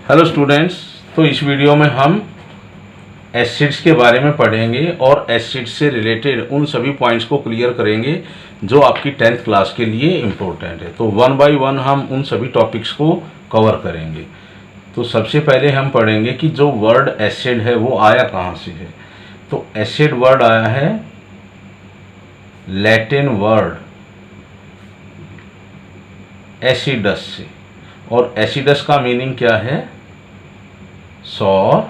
Hello students, तो इस video में हम एसिड्स के बारे में पढ़ेंगे और एसिड्स से रिलेटेड उन सभी पॉइंट्स को क्लियर करेंगे जो आपकी 10th क्लास के लिए इम्पोर्टेंट है। तो वन बाय वन हम उन सभी टॉपिक्स को कवर करेंगे। तो सबसे पहले हम पढ़ेंगे कि जो वर्ड एसिड है वो आया कहाँ से है। तो एसिड वर्ड आया है लैटिन वर्ड एसिडस से, और एसिडस का मीनिंग क्या है? Sorry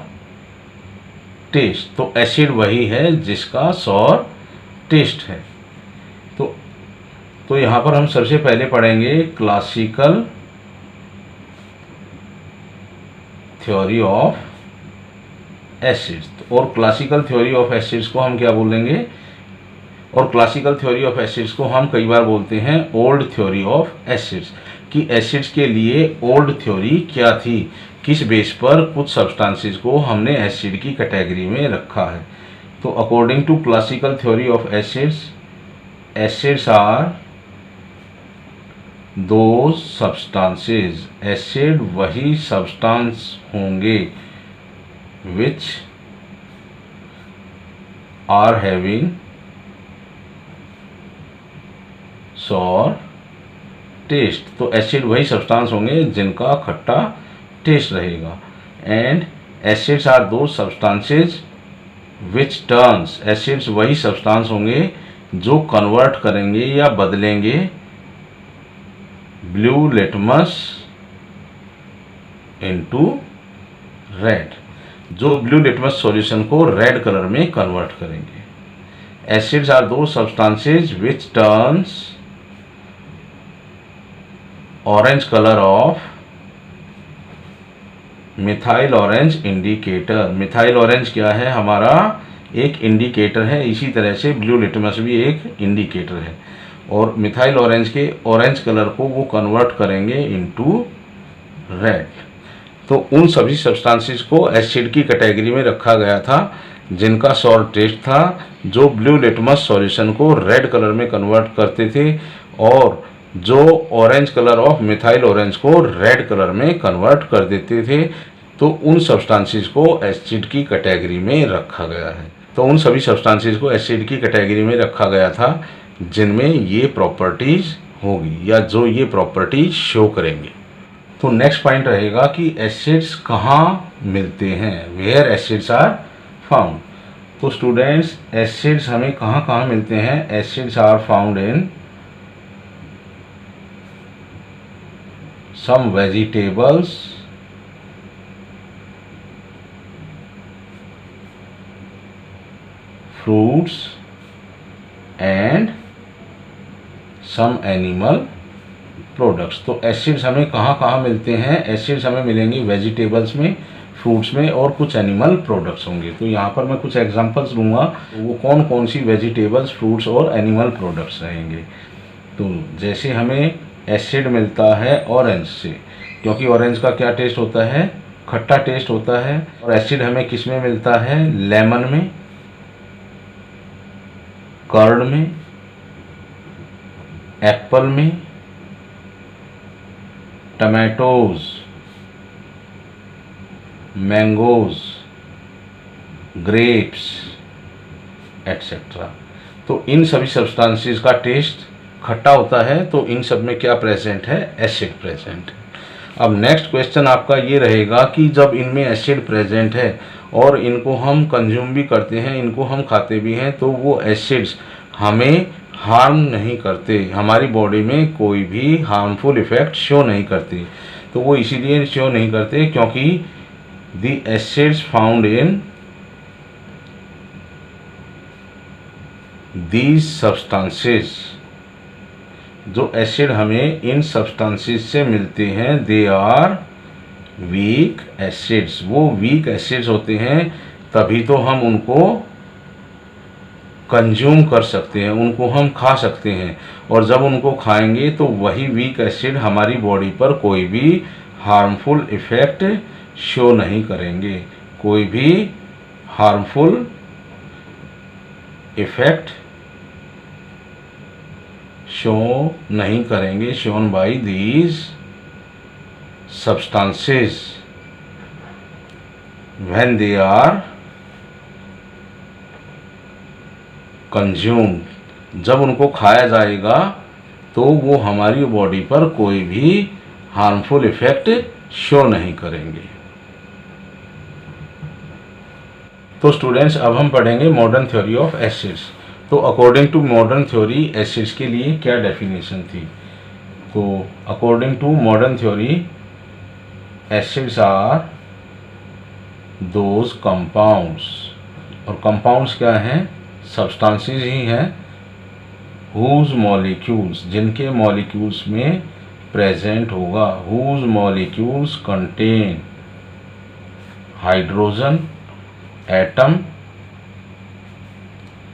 taste. तो एसिड वही है जिसका सॉर टेस्ट है। तो यहाँ पर हम सबसे पहले पढ़ेंगे क्लासिकल थ्योरी ऑफ एसिड्स। और क्लासिकल थ्योरी ऑफ एसिड्स को हम क्या बोलेंगे? और क्लासिकल थ्योरी ऑफ एसिड्स को हम कई बार बोलते हैं ओल्ड थ्योरी ऑफ एसिड्स, कि एसिड्स के लिए ओल्ड थ्योरी क्या थी, किस बेस पर कुछ सब्सटेंसेस को हमने एसिड की कैटेगरी में रखा है। तो according to classical theory of acids, acids are those substances, acid वही सब्सटेंस होंगे which are having sour taste. तो एसिड वही सब्सटेंस होंगे जिनका खट्टा टेस्ट रहेगा। And acids are those substances which turns, acids वही सब्सटेंस होंगे जो कन्वर्ट करेंगे या बदलेंगे ब्लू लिटमस इनटू रेड, जो ब्लू लिटमस सॉल्यूशन को रेड कलर में कन्वर्ट करेंगे। Acids are those substances which turns orange colour of methyl orange indicator. Methyl orange क्या है? हमारा एक इंडिकेटर है। इसी तरह से ब्लू लिटमस भी एक इंडिकेटर है, और मिथाइल ऑरेंज के ऑरेंज कलर को वो कन्वर्ट करेंगे इनटू रेड। तो उन सभी सब्सटेंसेस को एसिड की कैटेगरी में रखा गया था जिनका सॉर टेस्ट था, जो ब्लू लिटमस सॉल्यूशन को रेड कलर में कन्वर्ट करते थे, और जो orange colour of methyl orange को रेड कलर में कन्वर्ट कर देते थे। तो उन सब्सटेंसेस को एसिड की कैटेगरी में रखा गया है। तो उन सभी सब्सटेंसेस को एसिड की कैटेगरी में रखा गया था जिनमें ये प्रॉपर्टीज होगी या जो ये प्रॉपर्टीज शो करेंगे। तो नेक्स्ट पॉइंट रहेगा कि एसिड्स कहाँ मिलते हैं, वेयर एसिड्स आर फाउंड। तो स्टूडेंट्स, एसिड्स हमें कहाँ कहाँ मिलते हैं? Acids are found in some vegetables, fruits and some animal products। तो एसिड्स हमें कहाँ कहाँ मिलते हैं? एसिड्स हमें मिलेंगे वेजिटेबल्स में, फ्रूट्स में, और कुछ एनिमल प्रोडक्ट्स होंगे। तो यहाँ पर मैं कुछ एग्जांपल्स दूंगा, वो कौन कौन सी वेजिटेबल्स, फ्रूट्स और एनिमल प्रोडक्ट्स रहेंगे। तो जैसे हमें एसिड मिलता है ऑरेंज से, क्योंकि ऑरेंज का क्या टेस्ट होता है? खट्टा टेस्ट होता है। और एसिड हमें किस में मिलता है? लेमन में, कर्ड में, एप्पल में, टमाटोज, मैंगोज, ग्रेप्स एटसेट्रा। तो इन सभी सब्सटेंसेस का टेस्ट खट्टा होता है। तो इन सब में क्या प्रेजेंट है? एसिड प्रेजेंट है। अब नेक्स्ट क्वेश्चन आपका ये रहेगा कि जब इनमें एसिड प्रेजेंट है और इनको हम कंज्यूम भी करते हैं, इनको हम खाते भी हैं, तो वो एसिड्स हमें हार्म नहीं करते, हमारी बॉडी में कोई भी हार्मफुल इफेक्ट शो नहीं करते। तो वो इसीलिए शो नहीं करते क्योंकि the acids found in these substances, जो एसिड हमें इन सब्सटेंसेस से मिलते हैं, दे आर वीक एसिड्स। वो वीक एसिड्स होते हैं, तभी तो हम उनको कंज्यूम कर सकते हैं, उनको हम खा सकते हैं। और जब उनको खाएंगे तो वही वीक एसिड हमारी बॉडी पर कोई भी हार्मफुल इफ़ेक्ट शो नहीं करेंगे, कोई भी हार्मफुल इफ़ेक्ट शो नहीं करेंगे, shown by these substances when they are consumed, जब उनको खाया जाएगा तो वो हमारी बॉडी पर कोई भी हार्मफुल इफेक्ट शो नहीं करेंगे। तो स्टूडेंट्स अब हम पढ़ेंगे मॉडर्न थ्योरी ऑफ एसिड्स। तो according to modern theory acids के लिए क्या डेफिनेशन थी? तो according to modern theory acids are those compounds, और कंपाउंड्स क्या हैं? सब्सटेंसेस ही हैं, हुज मॉलिक्यूल्स, जिनके मॉलिक्यूल्स में प्रेजेंट होगा, whose molecules contain hydrogen atom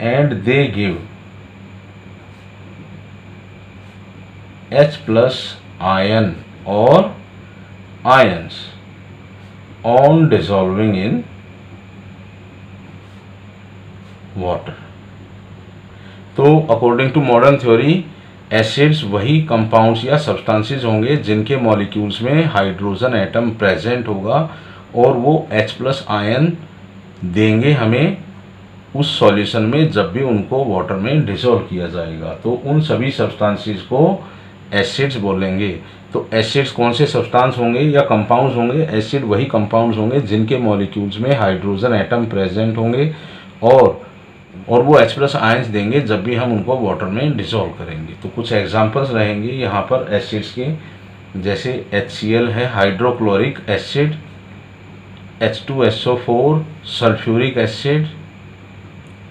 and they give H+ ion और ions on dissolving in water. तो according to modern theory acids वही कंपाउंड्स या सब्सटेंसेस होंगे जिनके मॉलिक्यूल्स में हाइड्रोजन एटम प्रेजेंट होगा और वो H+ आयन देंगे हमें उस सॉल्यूशन में जब भी उनको वाटर में डिसॉल्व किया जाएगा। तो उन सभी सब्सटेंसेस को एसिड्स बोलेंगे। तो एसिड्स कौन से सब्सटेंस होंगे या कंपाउंड्स होंगे? एसिड वही कंपाउंड्स होंगे जिनके मॉलिक्यूल्स में हाइड्रोजन एटम प्रेजेंट होंगे और वो H+ आयंस देंगे जब भी हम उनको वाटर में डिसॉल्व करेंगे। तो कुछ एग्जांपल्स रहेंगे यहाँ पर एसिड्स के, जैसे HCl है hydrochloric acid, H2SO4 sulphuric acid,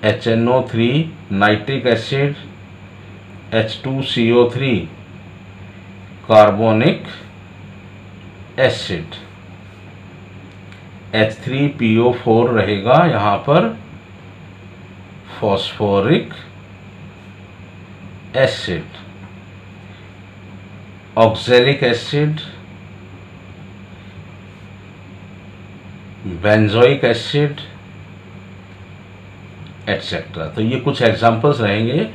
HNO3 nitric acid, H2CO3 carbonic acid, H3PO4 रहेगा यहाँ पर phosphoric acid, oxalic acid, benzoic acid etcetera. तो ये कुछ एग्जांपल्स रहेंगे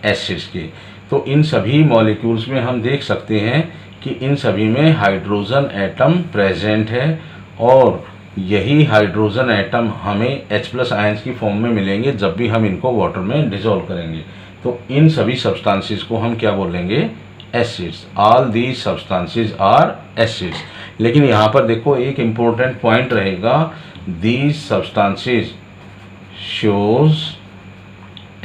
एसिड्स के। तो इन सभी मॉलिक्यूल्स में हम देख सकते हैं कि इन सभी में हाइड्रोजन एटम प्रेजेंट है और यही हाइड्रोजन एटम हमें H+ आयंस की फॉर्म में मिलेंगे जब भी हम इनको वाटर में डिसॉल्व करेंगे। तो इन सभी सब्सटेंसेस को हम क्या बोलेंगे? Acids. All these substances are acids. लेकिन यहाँ पर देखो एक इम्पोर्टेंट पॉइंट रहेगा, these substances shows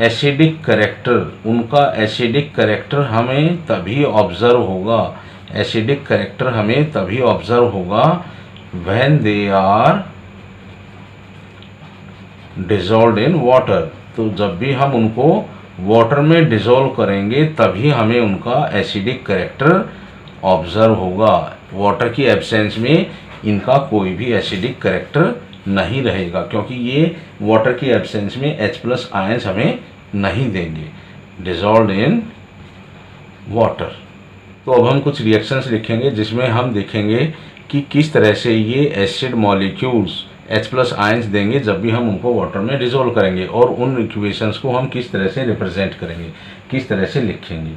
acidic character. उनका एसिडिक करेक्टर हमें तभी ऑब्जर्व होगा, एसिडिक करेक्टर हमें तभी ऑब्जर्व होगा when they are dissolved in water। तो जब भी हम उनको वाटर में डिसॉल्व करेंगे तभी हमें उनका एसिडिक करेक्टर ऑब्जर्व होगा। वाटर की एब्सेंस में इनका कोई भी एसिडिक करेक्टर नहीं रहेगा, क्योंकि ये वाटर की एब्सेंस में H+ आयंस हमें नहीं देंगे, डिसॉल्व्ड इन वाटर। तो अब हम कुछ रिएक्शंस लिखेंगे जिसमें हम देखेंगे कि किस तरह से ये एसिड मॉलिक्यूल्स H+ आयंस देंगे जब भी हम उनको वाटर में डिसॉल्व करेंगे, और उन इक्वेशंस को हम किस तरह से रिप्रेजेंट करेंगे, किस तरह से लिखेंगे।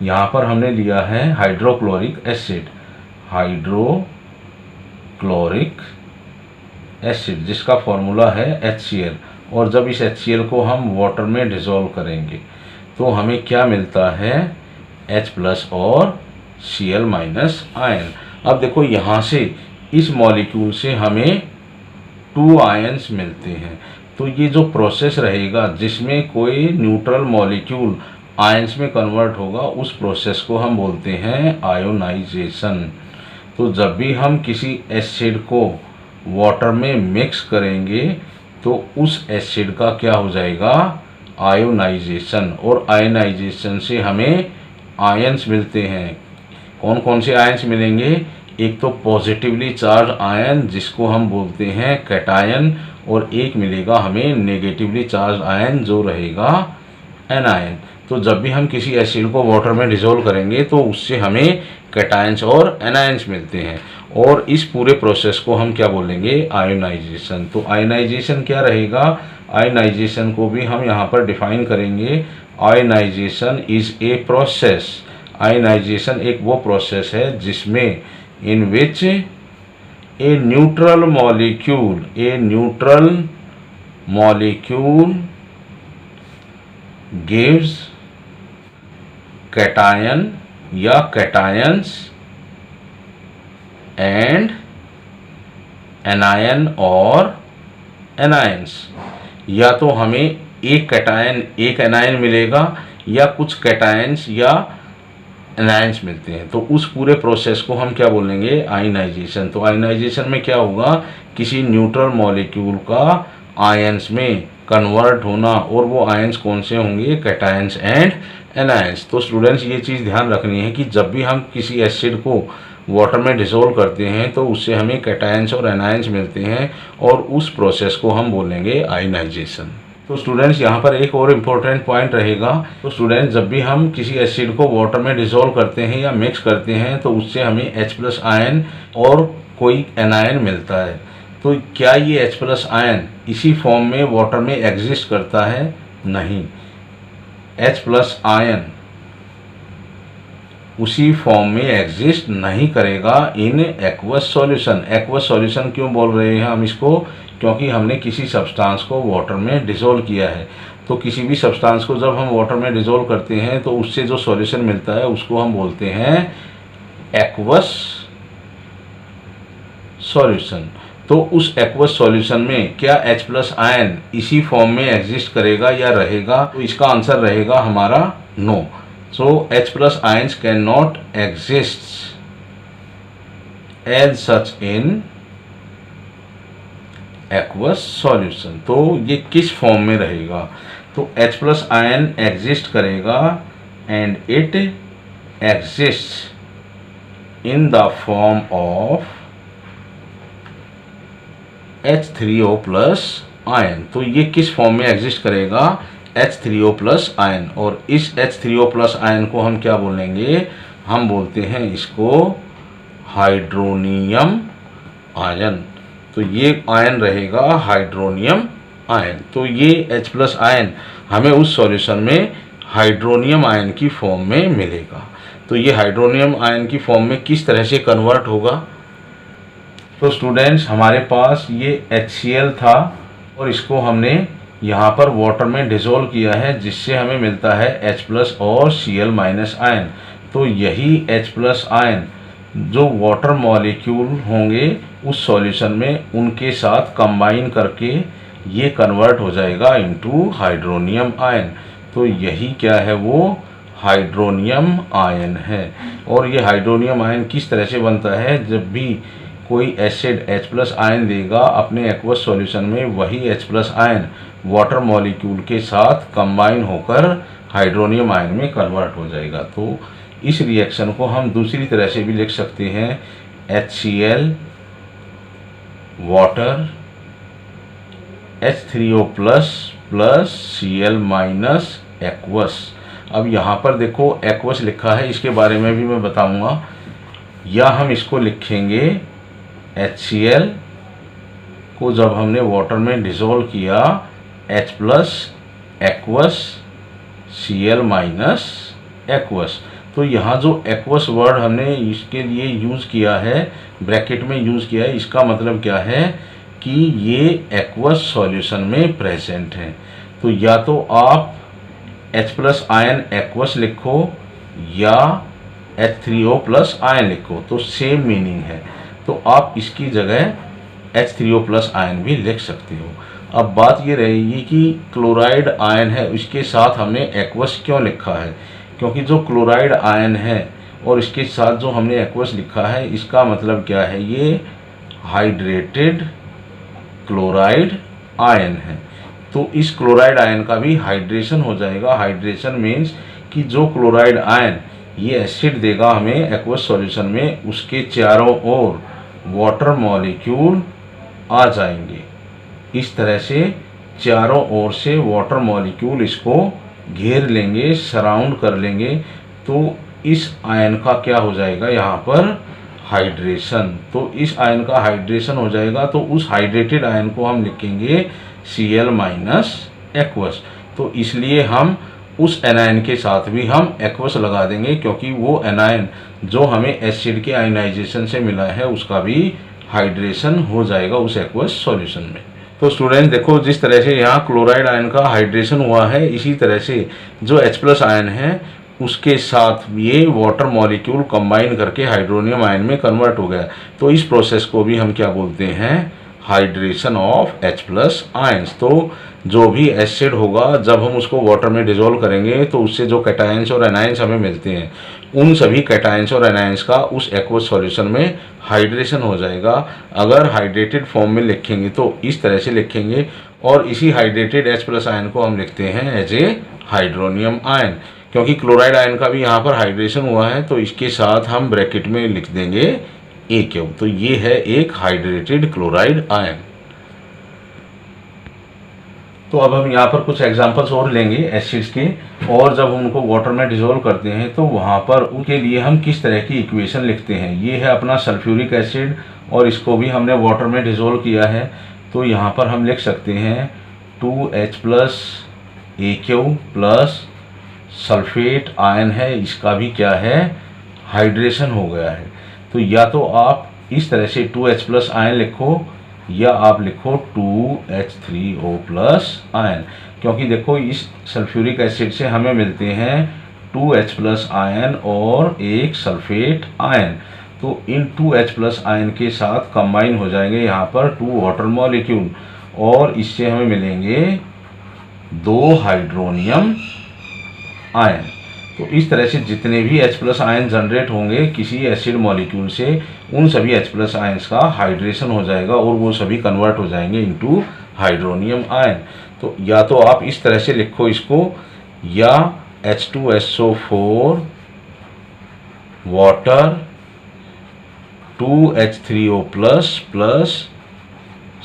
यहाँ पर हमने लिया है हाइड्रोक्लोरिक एसिड, हाइड्रोक्लोरिक एसिड जिसका फॉर्मूला है HCl, और जब इस HCl को हम वाटर में डिसॉल्व करेंगे तो हमें क्या मिलता है? H+ और Cl- आयन। अब देखो यहाँ से इस मॉलिक्यूल से हमें 2 आयंस मिलते हैं। तो ये जो प्रोसेस रहेगा जिसमें कोई न्यूट्रल मॉलिक्यूल आयंस में कन्वर्ट होगा उस प्रोसेस को हम बोलते हैं आयोनाइजेशन। तो जब भी हम किसी एसिड को वाटर में मिक्स करेंगे तो उस एसिड का क्या हो जाएगा? आयोनाइजेशन। और आयोनाइजेशन से हमें आयंस मिलते हैं। कौन कौन से आयंस मिलेंगे? एक तो पॉजिटिवली चार्ज आयन जिसको हम बोलते हैं कैटायन, और एक मिलेगा हमें नेगेटिवली चार्ज आयन जो रहेगा एनायन। तो जब भी हम किसी एसिड को वाटर में डिसॉल्व करेंगे तो उससे हमें कैटायंस और एनायंस मिलते हैं, और इस पूरे प्रोसेस को हम क्या बोलेंगे? आयोनाइजेशन। तो आयोनाइजेशन क्या रहेगा? आयोनाइजेशन को भी हम यहाँ पर डिफाइन करेंगे। Ionization is a process. Ionization एक वो प्रोसेस है जिसमें in which a neutral molecule gives cation या कैटायंस एंड एनायन और एनायंस। या तो हमें एक कैटायन एक एनायन मिलेगा या कुछ कैटायंस या एनायंस मिलते हैं, तो उस पूरे प्रोसेस को हम क्या बोलेंगे, आयनाइजेशन। तो आयनाइजेशन में क्या होगा, किसी न्यूट्रल मॉलिक्यूल का आयंस में कन्वर्ट होना, और वो आयंस कौन से होंगे, कैटायंस एंड एनायंस। तो स्टूडेंट्स ये चीज़ ध्यान रखनी है कि जब भी हम किसी एसिड को वाटर में डिसोल्व करते हैं तो उससे हमें कैटायंस और एनायंस मिलते हैं, और उस प्रोसेस को हम बोलेंगे आयनाइजेशन। तो स्टूडेंट्स यहाँ पर एक और इम्पोर्टेंट पॉइंट रहेगा। तो स्टूडेंट्स जब भी हम किसी एसिड को वाटर में डिसोल्व करते हैं या मिक्स करते हैं तो उससे हमें H+ आयन और कोई एनायन मिलता है। तो क्या ये H+ आयन इसी फॉर्म में वाटर में एग्जिस्ट करता है? नहीं, H+ आयन उसी फॉर्म में एग्जिस्ट नहीं करेगा in aqueous solution. Aqueous solution क्यों बोल रहे हैं हम इसको, क्योंकि हमने किसी सब्सटेंस को वाटर में डिसोल्व किया है। तो किसी भी सब्सटेंस को जब हम वाटर में डिसोल्व करते हैं तो उससे जो सॉल्यूशन मिलता है उसको हम बोलते हैं एक्वस सॉल्यूशन। तो उस एक्वस सॉल्यूशन में क्या H+ आयन इसी फॉर्म में एग्जिस्ट करेगा या रहेगा? तो इसका आंसर रहेगा हमारा no. So H+ ions cannot exist as such in aqueous solution। तो ये किस फॉर्म में रहेगा? तो H+ आयन एग्जिस्ट करेगा and it exist in the form of H3O+ ion. तो ये किस फॉर्म में एग्जिस्ट करेगा? H3O+ ion. और इस H3O+ आयन को हम क्या बोलेंगे? हम बोलते हैं इसको हाइड्रोनियम आयन। तो ये आयन रहेगा हाइड्रोनियम आयन। तो ये H+ आयन हमें उस सॉल्यूशन में हाइड्रोनियम आयन की फॉर्म में मिलेगा। तो ये हाइड्रोनियम आयन की फॉर्म में किस तरह से कन्वर्ट होगा? तो स्टूडेंट्स हमारे पास ये HCl था और इसको हमने यहाँ पर वाटर में डिसोल्व किया है, जिससे हमें मिलता है H+ और Cl- आयन। तो यही H+ आयन जो वाटर मॉलिक्यूल होंगे उस सॉल्यूशन में, उनके साथ कंबाइन करके ये कन्वर्ट हो जाएगा इनटू हाइड्रोनियम आयन। तो यही क्या है, वो हाइड्रोनियम आयन है। और ये हाइड्रोनियम आयन किस तरह से बनता है? जब भी कोई एसिड H+ आयन देगा अपने एक्वस सॉल्यूशन में, वही H+ आयन वाटर मॉलिक्यूल के साथ कंबाइन होकर हाइड्रोनियम आयन में कन्वर्ट हो जाएगा। तो इस रिएक्शन को हम दूसरी तरह से भी लिख सकते हैं, HCl water H3O+ plus Cl- aqueous. अब यहाँ पर देखो एक्वस लिखा है, इसके बारे में भी मैं बताऊंगा। या हम इसको लिखेंगे HCl को जब हमने वाटर में डिसोल्व किया H+ एक्वस Cl- एक्वस। तो यहाँ जो एक्वस वर्ड हमने इसके लिए यूज़ किया है, ब्रैकेट में यूज़ किया है, इसका मतलब क्या है कि ये एक्वस सॉल्यूशन में प्रेजेंट है। तो या तो आप H+ आयन एक्वस लिखो या H3O+ आयन लिखो, तो सेम मीनिंग है। तो आप इसकी जगह H3O+ आयन भी लिख सकते हो। अब बात ये रहेगी कि क्लोराइड आयन है, इसके साथ हमने एक्वस क्यों लिखा है? क्योंकि जो क्लोराइड आयन है और इसके साथ जो हमने एक्वस लिखा है, इसका मतलब क्या है, ये हाइड्रेटेड क्लोराइड आयन है। तो इस क्लोराइड आयन का भी हाइड्रेशन हो जाएगा। हाइड्रेशन मीन्स कि जो क्लोराइड आयन ये एसिड देगा हमें एक्वस सॉल्यूशन में, उसके चारों ओर वाटर मॉलिक्यूल आ जाएंगे। इस तरह से चारों ओर से वाटर मॉलिक्यूल इसको घेर लेंगे, सराउंड कर लेंगे। तो इस आयन का क्या हो जाएगा यहाँ पर, हाइड्रेशन। तो इस आयन का हाइड्रेशन हो जाएगा, तो उस हाइड्रेटेड आयन को हम लिखेंगे Cl- एक्वस। तो इसलिए हम उस एनायन के साथ भी हम एक्वस लगा देंगे, क्योंकि वो एनायन जो हमें एसिड के आयनाइजेशन से मिला है उसका भी हाइड्रेशन हो जाएगा उस एक्वस सॉल्यूशन में। तो स्टूडेंट देखो, जिस तरह से यहाँ क्लोराइड आयन का हाइड्रेशन हुआ है, इसी तरह से जो H+ आयन है उसके साथ ये वाटर मॉलिक्यूल कंबाइन करके हाइड्रोनियम आयन में कन्वर्ट हो गया। तो इस प्रोसेस को भी हम क्या बोलते हैं, हाइड्रेशन ऑफ H+ आयंस। तो जो भी एसिड होगा, जब हम उसको वाटर में डिसॉल्व करेंगे तो उससे जो कैटायंस और एनायंस हमें मिलते हैं, उन सभी कैटायंस और एनायंस का उस एक्वस सॉल्यूशन में हाइड्रेशन हो जाएगा। अगर हाइड्रेटेड फॉर्म में लिखेंगे तो इस तरह से लिखेंगे, और इसी हाइड्रेटेड H+ आयन को हम लिखते हैं एज ए हाइड्रोनियम आयन। क्योंकि क्लोराइड आयन का भी यहाँ पर हाइड्रेशन हुआ है तो इसके साथ हम ब्रैकेट में लिख देंगे AQ। तो ये है एक हाइड्रेटेड क्लोराइड आयन। तो अब हम यहाँ पर कुछ एग्जांपल्स और लेंगे एसिड्स के, और जब हम उनको वाटर में डिसॉल्व करते हैं तो वहाँ पर उनके लिए हम किस तरह की इक्वेशन लिखते हैं। ये है अपना सल्फ्यूरिक एसिड, और इसको भी हमने वाटर में डिसॉल्व किया है। तो यहाँ पर हम लिख सकते हैं 2H+ AQ plus sulphate ion है, इसका भी क्या है, हाइड्रेशन हो गया है। तो या तो आप इस तरह से 2H+ आयन लिखो, या आप लिखो 2H3O+ आयन, क्योंकि देखो इस सल्फ्यूरिक एसिड से हमें मिलते हैं 2H+ आयन और एक सल्फेट आयन। तो इन 2H+ आयन के साथ कंबाइन हो जाएंगे यहाँ पर 2 वाटर मॉलिक्यूल, और इससे हमें मिलेंगे 2 हाइड्रोनियम आयन। तो इस तरह से जितने भी H+ आयन जनरेट होंगे किसी एसिड मॉलिक्यूल से, उन सभी H+ आयंस का हाइड्रेशन हो जाएगा और वो सभी कन्वर्ट हो जाएंगे इनटू हाइड्रोनियम आयन। तो या तो आप इस तरह से लिखो इसको, या H2SO4 water 2H3O+ plus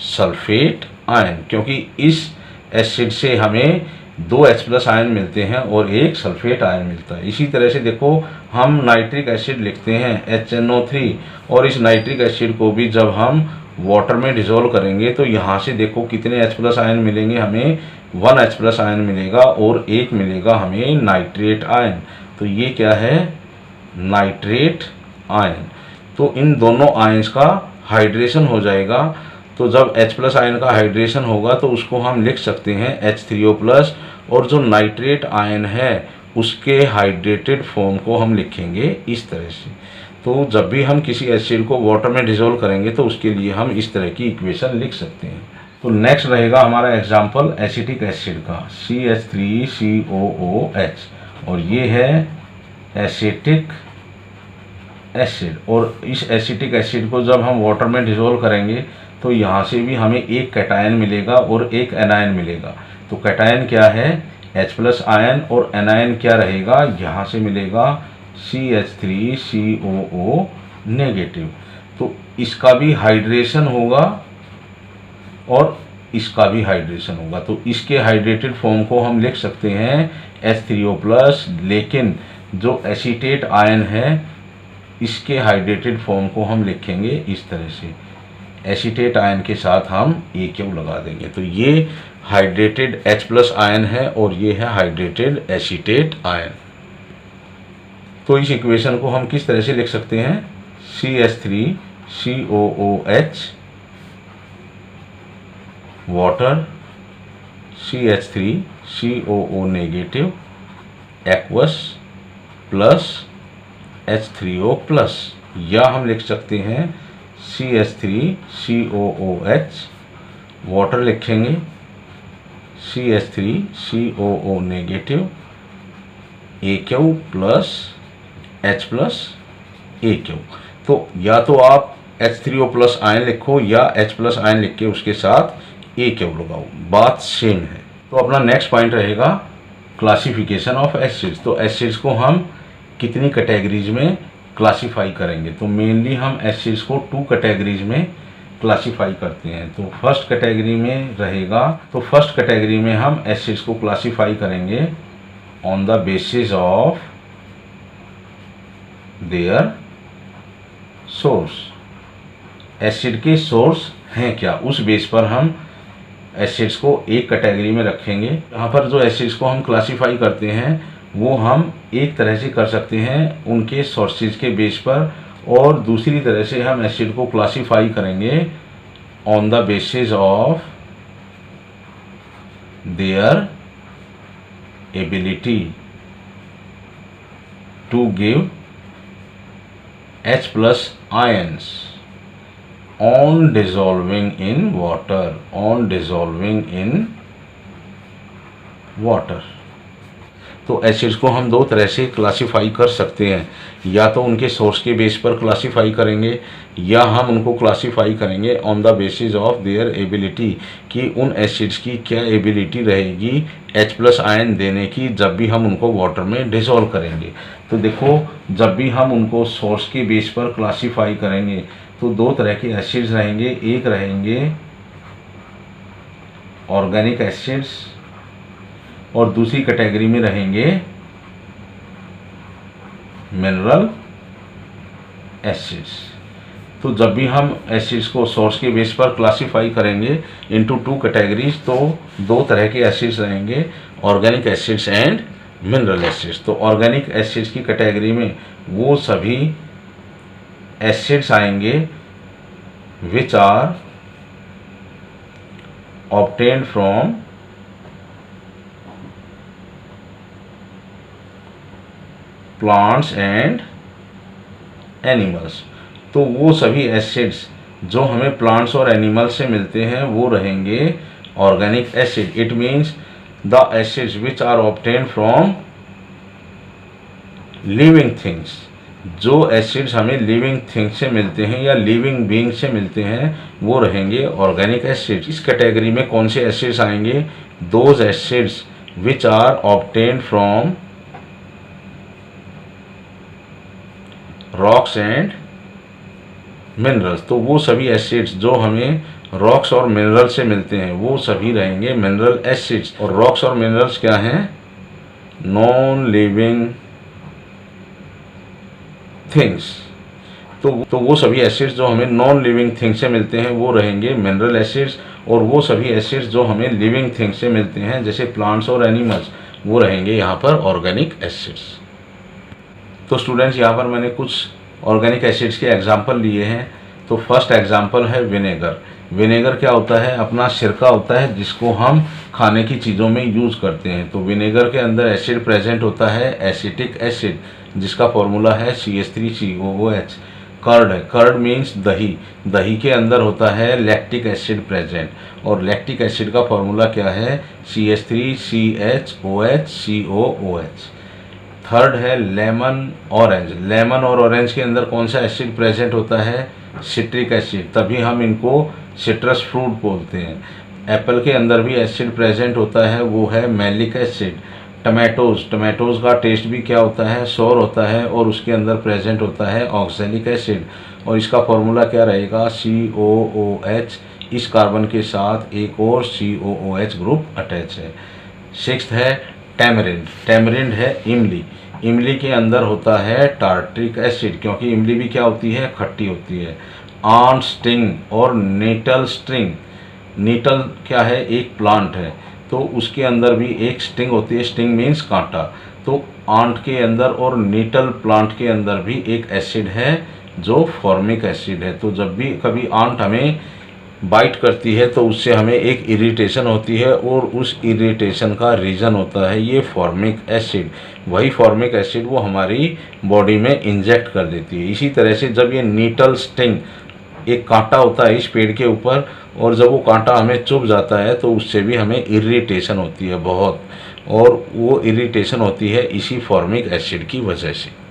sulphate ion, क्योंकि इस एसिड से हमें 2 H+ आयन मिलते हैं और एक सल्फेट आयन मिलता है। इसी तरह से देखो हम नाइट्रिक एसिड लिखते हैं HNO3, और इस नाइट्रिक एसिड को भी जब हम वाटर में डिसॉल्व करेंगे तो यहाँ से देखो कितने H+ आयन मिलेंगे, हमें 1 H+ आयन मिलेगा और एक मिलेगा हमें नाइट्रेट आयन। तो ये क्या है, नाइट्रेट आयन। तो इन दोनों आयंस का हाइड्रेशन हो जाएगा। तो जब H+ आयन का हाइड्रेशन होगा तो उसको हम लिख सकते हैं H3O+, और जो नाइट्रेट आयन है उसके हाइड्रेटेड फॉर्म को हम लिखेंगे इस तरह से। तो जब भी हम किसी एसिड को वाटर में डिसॉल्व करेंगे तो उसके लिए हम इस तरह की इक्वेशन लिख सकते हैं। तो नेक्स्ट रहेगा हमारा एग्जाम्पल एसिटिक एसिड का, CH3COOH, और ये है एसिटिक एसिड। और इस एसिटिक एसिड को जब हम वाटर में डिसॉल्व करेंगे तो यहाँ से भी हमें एक कैटायन मिलेगा और एक एनायन मिलेगा। तो कैटायन क्या है, H+ आयन, और एनायन क्या रहेगा, यहाँ से मिलेगा CH3COO नेगेटिव। तो इसका भी हाइड्रेशन होगा और इसका भी हाइड्रेशन होगा। तो इसके हाइड्रेटेड फॉर्म को हम लिख सकते हैं H3O+, लेकिन जो एसीटेट आयन है इसके हाइड्रेटेड फॉर्म को हम लिखेंगे इस तरह से, एसीटेट आयन के साथ हम AQ लगा देंगे। तो ये हाइड्रेटेड H+ आयन है और ये है हाइड्रेटेड एसीटेट आयन। तो इस इक्वेशन को हम किस तरह से लिख सकते हैं, CH3COOH water CH3COO negative aqueous plus H3O+, या हम लिख सकते हैं CH3COOH वाटर लिखेंगे CH3COO negative AQ plus H+ AQ। तो या तो आप H3O+ आयन लिखो या H+ आयन लिख के उसके साथ AQ लगाओ, बात सेम है। तो अपना नेक्स्ट पॉइंट रहेगा क्लासिफिकेशन ऑफ एसिड्स। तो एसिड्स को हम कितनी कैटेगरीज में क्लासीफाई करेंगे, तो मेनली हम एसिड्स को 2 कैटेगरीज में क्लासीफाई करते हैं। तो फर्स्ट कैटेगरी में रहेगा, तो फर्स्ट कैटेगरी में हम एसिड्स को क्लासीफाई करेंगे on the basis of there source. Acid के सोर्स हैं क्या, उस बेस पर हम एसिड्स को एक कैटेगरी में रखेंगे। यहाँ पर जो एसिड्स को हम क्लासीफाई करते हैं वो हम एक तरह से कर सकते हैं उनके सोर्सेज के बेस पर, और दूसरी तरह से हम एसिड को क्लासीफाई करेंगे on the basis of their ability to give H+ ions on dissolving in water। तो एसिड्स को हम दो तरह से क्लासीफाई कर सकते हैं, या तो उनके सोर्स के बेस पर क्लासीफाई करेंगे, या हम उनको क्लासीफाई करेंगे on the basis of their ability, कि उन एसिड्स की क्या एबिलिटी रहेगी H+ आयन देने की जब भी हम उनको वाटर में डिसॉल्व करेंगे। तो देखो, जब भी हम उनको सोर्स के बेस पर क्लासीफाई करेंगे तो दो तरह के एसिड्स रहेंगे, एक रहेंगे ऑर्गेनिक एसिड्स और दूसरी कैटेगरी में रहेंगे मिनरल एसिड्स। तो जब भी हम एसिड्स को सोर्स के बेस पर क्लासीफाई करेंगे इनटू टू कैटेगरीज, तो दो तरह के एसिड्स रहेंगे, organic acids and mineral acids. तो ऑर्गेनिक एसिड्स की कैटेगरी में वो सभी एसिड्स आएंगे which are obtained from plants and animals. तो वो सभी एसिड्स जो हमें प्लांट्स और एनिमल्स से मिलते हैं वो रहेंगे organic acid. It means the acids which are obtained from living things. जो एसिड्स हमें लिविंग थिंग्स से मिलते हैं या लिविंग बीइंग से मिलते हैं वो रहेंगे ऑर्गेनिक एसिड्स। इस कैटेगरी में कौन से एसिड्स आएंगे? Those acids which are obtained from rocks and minerals. तो वो सभी एसिड्स जो हमें रॉक्स और मिनरल से मिलते हैं वो सभी रहेंगे मिनरल एसिड्स। और रॉक्स और मिनरल्स क्या हैं? Non living things. तो वो सभी एसिड्स जो हमें नॉन लिविंग थिंग्स से मिलते हैं वो रहेंगे मिनरल एसिड्स, और वो सभी एसिड्स जो हमें लिविंग थिंग्स से मिलते हैं जैसे प्लांट्स और एनिमल्स वो रहेंगे यहाँ पर ऑर्गेनिक एसिड्स। तो स्टूडेंट्स, यहाँ पर मैंने कुछ ऑर्गेनिक एसिड्स के एग्जाम्पल लिए हैं। तो फर्स्ट एग्जाम्पल है विनेगर। विनेगर क्या होता है? अपना सिरका होता है जिसको हम खाने की चीज़ों में यूज़ करते हैं। तो विनेगर के अंदर एसिड प्रेजेंट होता है एसिटिक एसिड, जिसका फॉर्मूला है CH3COOH। कर्ड है, कर्ड मीन्स दही। दही के अंदर होता है लैक्टिक एसिड प्रेजेंट, और लैक्टिक एसिड का फॉर्मूला क्या है? CH3CHOHCOOH। थर्ड है लेमन ऑरेंज। लेमन और ऑरेंज के अंदर कौन सा एसिड प्रेजेंट होता है? सिट्रिक एसिड, तभी हम इनको सिट्रस फ्रूट बोलते हैं। एप्पल के अंदर भी एसिड प्रेजेंट होता है, वो है मैलिक एसिड। टमाटोज का टेस्ट भी क्या होता है? सोर होता है, और उसके अंदर प्रेजेंट होता है ऑक्सैलिक एसिड, और इसका फॉर्मूला क्या रहेगा? COOH। इस कार्बन के साथ एक और COOH ग्रुप अटैच है। सिक्स्थ है टैमरिंड। टैमरिंड है इमली। इमली के अंदर होता है टार्ट्रिक एसिड, क्योंकि इमली भी क्या होती है? खट्टी होती है। आंट स्टिंग और नीटल स्ट्रिंग। नीटल क्या है? एक प्लांट है, तो उसके अंदर भी एक स्टिंग होती है। स्टिंग मीन्स कांटा। तो आंट के अंदर और नीटल प्लांट के अंदर भी एक एसिड है जो फॉर्मिक एसिड है। तो जब भी कभी आंट हमें बाइट करती है तो उससे हमें एक इरिटेशन होती है, और उस इरिटेशन का रीज़न होता है ये फॉर्मिक एसिड। वही फॉर्मिक एसिड वो हमारी बॉडी में इंजेक्ट कर देती है। इसी तरह से जब ये नीटल स्टिंग, एक कांटा होता है इस पेड़ के ऊपर, और जब वो कांटा हमें चुभ जाता है तो उससे भी हमें इरिटेशन होती है बहुत, और वो इरिटेशन होती है इसी फॉर्मिक एसिड की वजह से।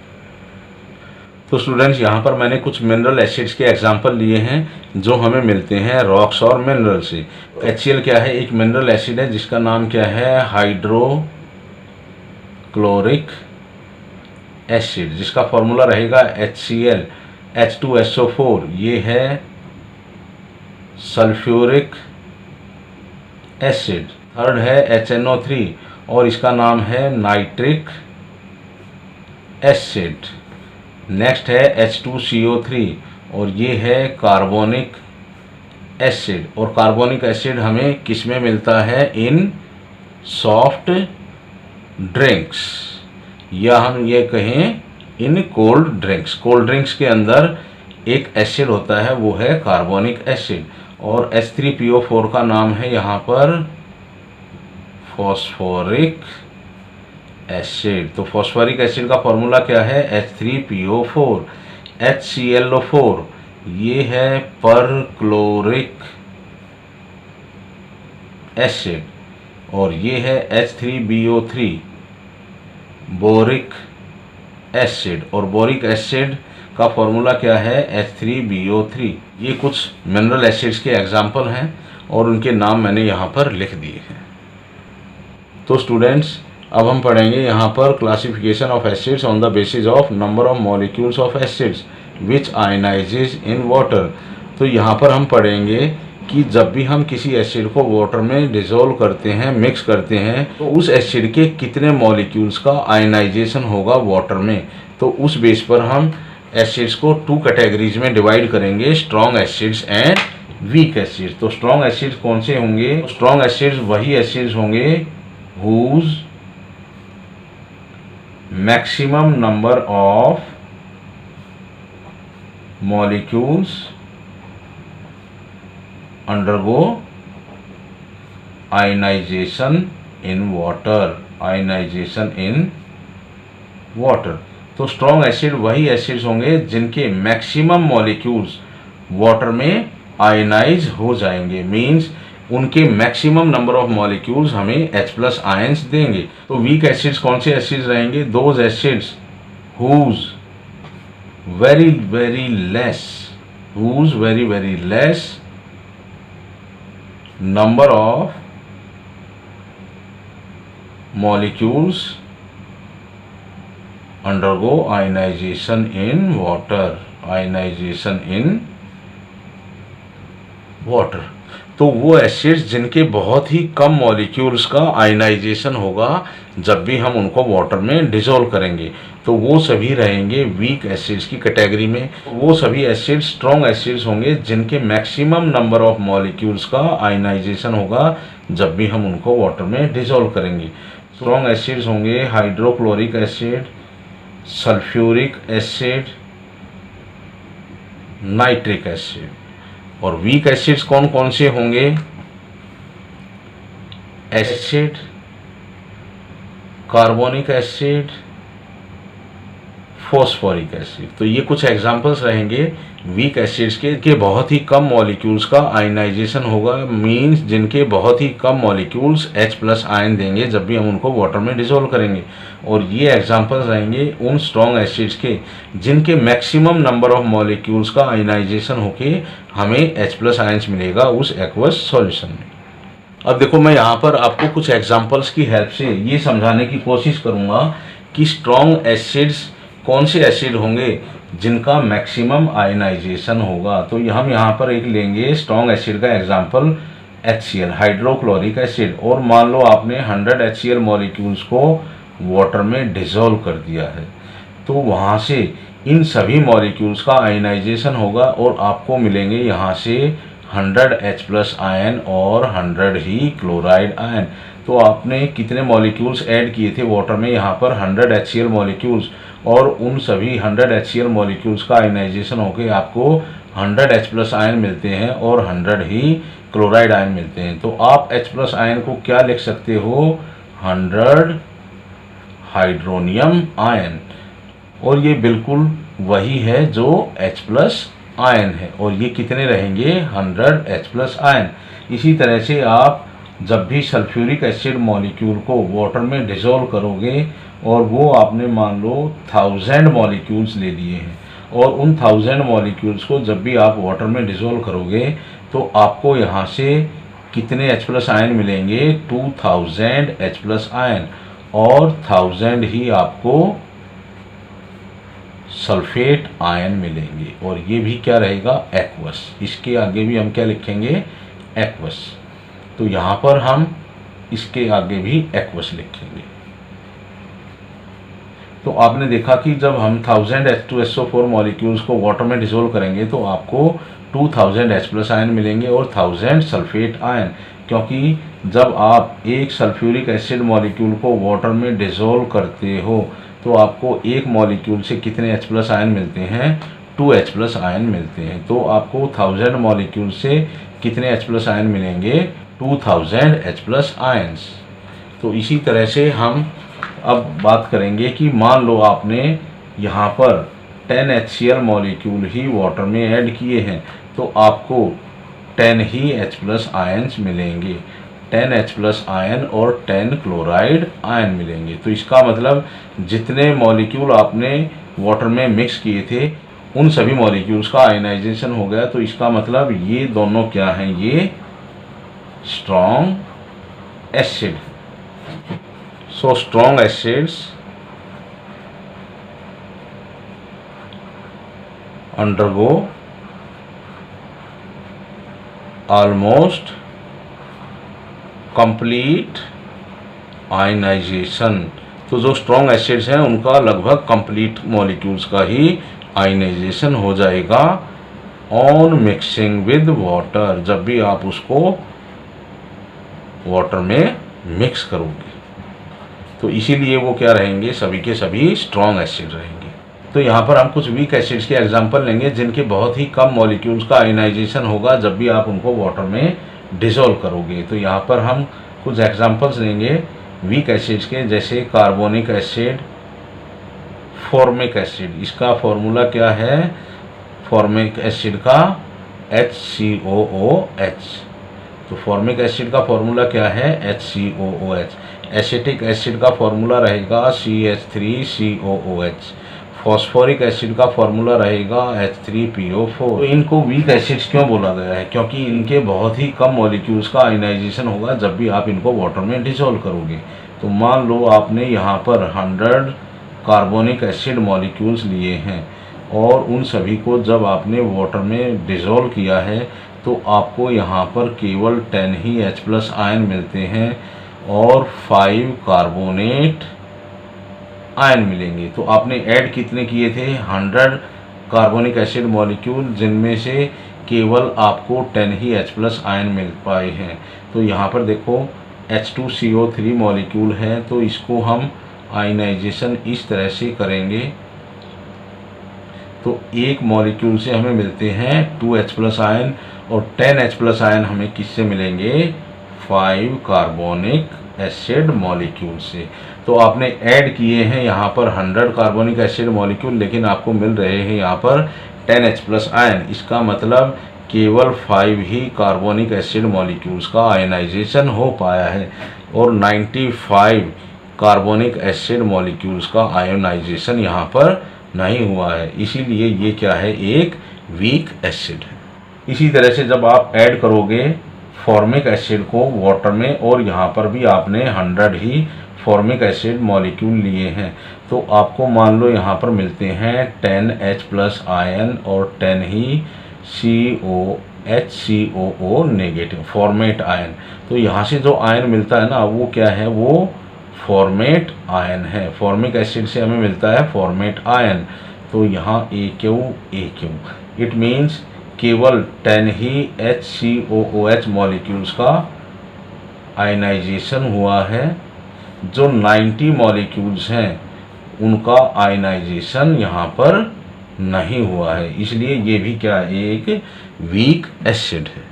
तो स्टूडेंट्स, यहाँ पर मैंने कुछ मिनरल एसिड्स के एग्जांपल लिए हैं जो हमें मिलते हैं रॉक्स और मिनरल से। HCl क्या है? एक मिनरल एसिड है जिसका नाम क्या है? हाइड्रोक्लोरिक एसिड, जिसका फॉर्मूला रहेगा HCl H2SO4। ये है सल्फ्यूरिक एसिड। थर्ड है HNO3, और इसका नाम है नाइट्रिक एसिड। नेक्स्ट है H2CO3, और ये है कार्बोनिक एसिड। और कार्बोनिक एसिड हमें किस में मिलता है? इन सॉफ्ट ड्रिंक्स, या हम ये कहें in cold drinks. Cold drinks के अंदर एक एसिड होता है, वो है कार्बोनिक एसिड, और H3PO4 का नाम है यहाँ पर फॉस्फोरिक एसिड। तो फॉस्फोरिक एसिड का फॉर्मूला क्या है? H3PO4। HClO4 ये है परक्लोरिक एसिड, और ये है H3BO3 बोरिक एसिड, और बोरिक एसिड का फॉर्मूला क्या है? H3BO3। ये कुछ मिनरल एसिड्स के एग्जाम्पल हैं और उनके नाम मैंने यहाँ पर लिख दिए हैं। तो स्टूडेंट्स, अब हम पढ़ेंगे यहाँ पर classification of acids on the basis of number of molecules of acids which ionises in water. तो यहाँ पर हम पढ़ेंगे कि जब भी हम किसी एसिड को वाटर में डिसॉल्व करते हैं, मिक्स करते हैं, तो उस एसिड के कितने मॉलिक्यूल्स का आयनाइजेशन होगा वाटर में। तो उस बेस पर हम एसिड्स को 2 कैटेगरीज में डिवाइड करेंगे, strong acids and weak acids. तो स्ट्रॉन्ग एसिड्स कौन से होंगे? स्ट्रॉन्ग एसिड्स वही एसिड्स होंगे whose maximum number of molecules undergo ionization in water। ionization in water। तो स्ट्रॉन्ग एसिड वही एसिड्स होंगे जिनके मैक्सिमम मॉलिक्यूल्स वाटर में आयनाइज हो जाएंगे, मीन्स उनके मैक्सिमम नंबर ऑफ मॉलिक्यूल्स हमें H+ आयंस देंगे। तो वीक एसिड्स कौन से एसिड्स रहेंगे? Those acids whose very very less number of molecules undergo ionization in water। ionization in water। तो वो एसिड्स जिनके बहुत ही कम मॉलिक्यूल्स का आयनाइजेशन होगा जब भी हम उनको वाटर में डिसॉल्व करेंगे, तो वो सभी रहेंगे वीक एसिड्स की कैटेगरी में। वो सभी एसिड्स स्ट्रॉन्ग एसिड्स होंगे जिनके मैक्सिमम नंबर ऑफ मॉलिक्यूल्स का आयनाइजेशन होगा जब भी हम उनको वाटर में डिसॉल्व करेंगे। स्ट्रॉन्ग एसिड्स होंगे hydrochloric acid, sulphuric acid, nitric acid. और वीक एसिड्स कौन कौन से होंगे? Acid, carbonic acid, phosphoric acid. तो ये कुछ एग्जांपल्स रहेंगे वीक एसिड्स के बहुत ही कम मॉलिक्यूल्स का आयनाइजेशन होगा, मींस जिनके बहुत ही कम मॉलिक्यूल्स H+ आयन देंगे जब भी हम उनको वाटर में डिसॉल्व करेंगे। और ये एग्जांपल्स रहेंगे उन स्ट्रॉन्ग एसिड्स के जिनके मैक्सिमम नंबर ऑफ मॉलिक्यूल्स का आयनाइजेशन होके हमें H+ आयंस मिलेगा उस एक्वस सॉल्यूशन में। अब देखो, मैं यहाँ पर आपको कुछ एग्जांपल्स की हेल्प से ये समझाने की कोशिश करूँगा कि स्ट्रॉन्ग एसिड्स कौन से एसिड होंगे जिनका मैक्सिमम आयनाइजेशन होगा। तो हम यहाँ पर एक लेंगे स्ट्रॉन्ग एसिड का एग्जांपल HCl, हाइड्रोक्लोरिक एसिड। और मान लो आपने 100 HCl मॉलिक्यूल्स को वाटर में डिसॉल्व कर दिया है, तो वहाँ से इन सभी मॉलिक्यूल्स का आयनाइजेशन होगा और आपको मिलेंगे यहाँ से 100 H+ आयन और 100 ही क्लोराइड आयन। तो आपने कितने मॉलिक्यूल्स ऐड किए थे वाटर में? यहाँ पर 100 HCl मॉलिक्यूल्स, और उन सभी 100 HCl मॉलिक्यूल्स का आयनाइजेशन होकर आपको 100 H+ आयन मिलते हैं और 100 ही क्लोराइड आयन मिलते हैं। तो आप H+ आयन को क्या लिख सकते हो? 100 हाइड्रोनियम आयन। और ये बिल्कुल वही है जो H+ आयन है, और ये कितने रहेंगे? 100 H+ आयन। इसी तरह से आप जब भी सल्फ्यूरिक एसिड मॉलिक्यूल को वाटर में डिसॉल्व करोगे और वो आपने मान लो 1000 मॉलिक्यूल्स ले लिए हैं, और उन 1000 मॉलिक्यूल्स को जब भी आप वाटर में डिसॉल्व करोगे तो आपको यहाँ से कितने H+ आयन मिलेंगे? 2000 H+ आयन, और 1000 ही आपको सल्फेट आयन मिलेंगे। और ये भी क्या रहेगा? एक्वस। इसके आगे भी हम क्या लिखेंगे? एक्वस। तो यहाँ पर हम इसके आगे भी एक्वस लिखेंगे। तो आपने देखा कि जब हम 1000 H2SO4 मॉलिक्यूल्स को वाटर में डिसॉल्व करेंगे तो आपको 2000 H+ आयन मिलेंगे और 1000 सल्फेट आयन, क्योंकि जब आप एक सल्फ्यूरिक एसिड मॉलिक्यूल को वाटर में डिसॉल्व करते हो तो आपको एक मॉलिक्यूल से कितने H+ आयन मिलते हैं, 2 H+ आयन मिलते हैं। तो आपको 1000 मॉलिक्यूल से कितने H+ आयन मिलेंगे, 2000 H+ आयन्स। तो इसी तरह से हम अब बात करेंगे कि मान लो आपने यहाँ पर 10 HCl मॉलिक्यूल ही वाटर में ऐड किए हैं, तो आपको 10 ही H+ आयन्स मिलेंगे, 10 H+ आयन और 10 क्लोराइड आयन मिलेंगे। तो इसका मतलब जितने मॉलिक्यूल आपने वाटर में मिक्स किए थे उन सभी मॉलिक्यूल्स का आयनाइजेशन हो गया। तो इसका मतलब ये दोनों क्या हैं, ये strong acid. So strong acids undergo almost complete ionization. तो जो स्ट्रॉन्ग एसिड्स हैं उनका लगभग कंप्लीट मॉलिक्यूल्स का ही आयनाइजेशन हो जाएगा ऑन मिक्सिंग विद वाटर, जब भी आप उसको वाटर में मिक्स करोगे। तो इसीलिए वो क्या रहेंगे, सभी के सभी स्ट्रॉन्ग एसिड रहेंगे। तो यहाँ पर हम कुछ वीक एसिड्स के एग्जांपल लेंगे जिनके बहुत ही कम मॉलिक्यूल्स का आयनाइजेशन होगा जब भी आप उनको वाटर में डिसॉल्व करोगे। तो यहाँ पर हम कुछ एग्जांपल्स लेंगे वीक एसिड्स के, जैसे कार्बोनिक एसिड, फॉर्मिक एसिड। इसका फॉर्मूला क्या है, फॉर्मिक एसिड का HCOOH। तो फॉर्मिक एसिड का फॉर्मूला क्या है, HCOOH। एसिटिक एसिड का फॉर्मूला रहेगा CH3COOH। फॉस्फोरिक एसिड का फॉर्मूला रहेगा H3PO4। तो इनको वीक एसिड्स क्यों बोला गया है, क्योंकि इनके बहुत ही कम मॉलिक्यूल्स का आयनाइजेशन होगा जब भी आप इनको वाटर में डिसॉल्व करोगे। तो मान लो आपने यहाँ पर 100 कार्बोनिक एसिड मॉलिक्यूल्स लिए हैं और उन सभी को जब आपने वाटर में डिसॉल्व किया है तो आपको यहाँ पर केवल 10 ही H+ आयन मिलते हैं और 5 कार्बोनेट आयन मिलेंगे। तो आपने ऐड कितने किए थे, 100 कार्बोनिक एसिड मॉलिक्यूल, जिनमें से केवल आपको 10 ही H+ आयन मिल पाए हैं। तो यहाँ पर देखो H2CO3 मॉलिक्यूल है, तो इसको हम आयनाइजेशन इस तरह से करेंगे। तो एक मॉलिक्यूल से हमें मिलते हैं 2 H+ आयन और 10 H+ आयन हमें किससे मिलेंगे, 5 कार्बोनिक एसिड मॉलिक्यूल से। तो आपने ऐड किए हैं यहाँ पर 100 कार्बोनिक एसिड मॉलिक्यूल, लेकिन आपको मिल रहे हैं यहाँ पर 10 H+ आयन। इसका मतलब केवल 5 ही कार्बोनिक एसिड मॉलिक्यूल्स का आयनाइजेशन हो पाया है और 95 कार्बोनिक एसिड मॉलिक्यूल्स का आयोनाइजेशन यहाँ पर नहीं हुआ है। इसीलिए ये क्या है, एक वीक एसिड है। इसी तरह से जब आप ऐड करोगे फॉर्मिक एसिड को वाटर में और यहाँ पर भी आपने 100 ही फॉर्मिक एसिड मॉलिक्यूल लिए हैं, तो आपको मान लो यहाँ पर मिलते हैं 10 H+ आयन और 10 ही HCOO नेगेटिव फॉर्मेट आयन। तो यहाँ से जो आयन मिलता है ना, वो क्या है, वो फॉर्मेट आयन है। फॉर्मिक एसिड से हमें मिलता है फॉर्मेट आयन। तो यहाँ AQ इट मीन्स केवल 10 ही HCOOH मॉलिक्यूल्स का आयनाइजेशन हुआ है, जो 90 मॉलिक्यूल्स हैं उनका आयनाइजेशन यहाँ पर नहीं हुआ है। इसलिए ये भी क्या है, एक वीक एसिड है।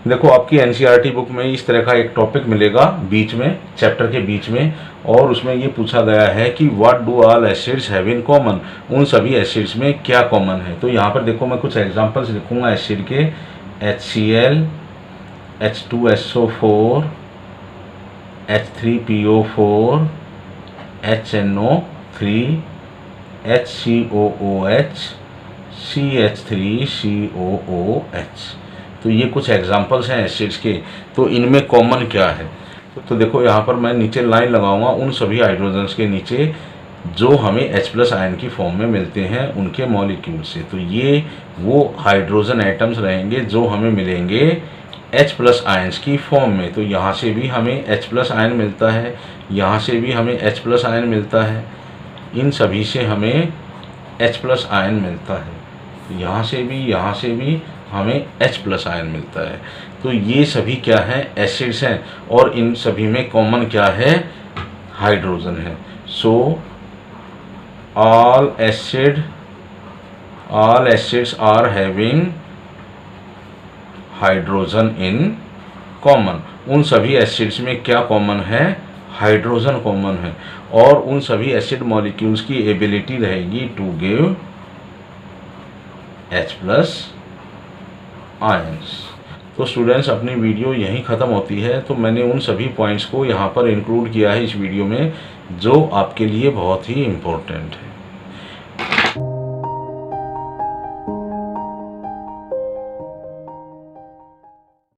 देखो आपकी NCERT बुक में इस तरह का एक टॉपिक मिलेगा बीच में, चैप्टर के बीच में, और उसमें ये पूछा गया है कि what do all acids have in common, उन सभी एसिड्स में क्या कॉमन है। तो यहाँ पर देखो मैं कुछ एग्जांपल्स लिखूंगा एसिड के, HCl, H2SO4, H3PO4, HNO3, HCOOH, CH3COOH। तो ये कुछ एग्जांपल्स हैं एसिड्स के। तो इनमें कॉमन क्या है, तो देखो यहाँ पर मैं नीचे लाइन लगाऊंगा उन सभी हाइड्रोजन्स के नीचे जो हमें H+ आयन की फॉर्म में मिलते हैं उनके मॉलिक्यूल से। तो ये वो हाइड्रोजन एटम्स रहेंगे जो हमें मिलेंगे H+ आयन्स की फॉर्म में। तो यहाँ से भी हमें H+ आयन मिलता है, यहाँ से भी हमें H+ आयन मिलता है, इन सभी से हमें H+ आयन मिलता है। यहाँ से भी हमें H+ आयन मिलता है। तो ये सभी क्या हैं, एसिड्स हैं, और इन सभी में कॉमन क्या है, हाइड्रोजन है। सो all acids are having hydrogen in common. उन सभी एसिड्स में क्या कॉमन है? हाइड्रोजन कॉमन है। और उन सभी एसिड मॉलिक्यूल्स की एबिलिटी रहेगी टू गिव H+ आयंस। तो स्टूडेंट्स, अपनी वीडियो यहीं ख़त्म होती है। तो मैंने उन सभी पॉइंट्स को यहाँ पर इंक्लूड किया है इस वीडियो में जो आपके लिए बहुत ही इम्पोर्टेंट है।